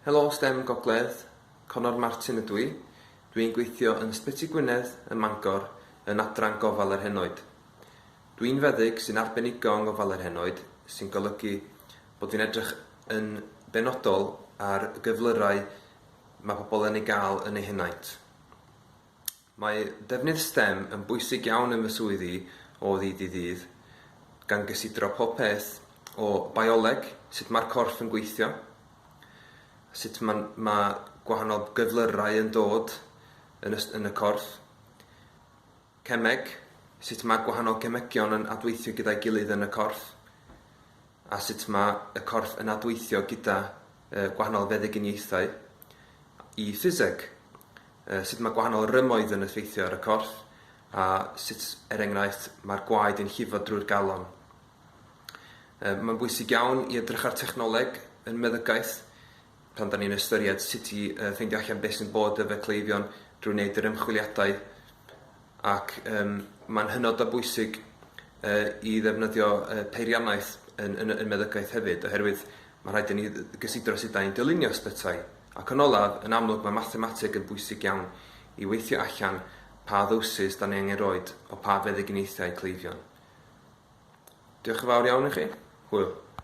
Helo STEM Gogledd, Conor Martin ydw i. Dwi'n gweithio yn Ysbyty Gwynedd ym Mangor yn adran gofal yr henoed. Dwi'n feddyg sy'n arbenigo yng ngofal yr henoed, sy'n golygu bod fi'n edrych yn benodol ar gyflyrau mae pobl yn ei gael yn eu henaint. Mae defnydd STEM yn bwysig iawn yn fy swyddi o ddydd i ddydd, gan gysidro pob peth o bioleg, sut mae'r corff yn gweithio, sut mae gwahanol gyflyrau yn dod yn y corff, cemeg, sut mae gwahanol gemegion yn adweithio gyda'i gilydd yn y corff, a sut mae y corff yn adweithio gyda gwahanol feddyginiaethau, i ffiseg, sut mae gwahanol rymoedd yn effeithio ar y corff, a sut, er enghraifft, mae'r gwaed yn llifo drwy'r galon. Mae'n bwysig iawn i edrych ar technoleg yn meddygaeth, pan da ni'n ystyried sut i ffeindio allan beth sy'n bod efo cleifion drwy wneud yr ymchwiliadau, ac mae'n hynod o bwysig i ddefnyddio peiriannaeth yn meddygaeth hefyd, oherwydd mae rhaid i ni gysidro sut da ni'n dylunio ysbytai, ac yn olaf, yn amlwg mae mathemateg yn bwysig iawn i weithio allan pa ddowsus da ni angen roed o pa feddyginiaethau cleifion. Diolch yn fawr iawn i chi. Hwyl.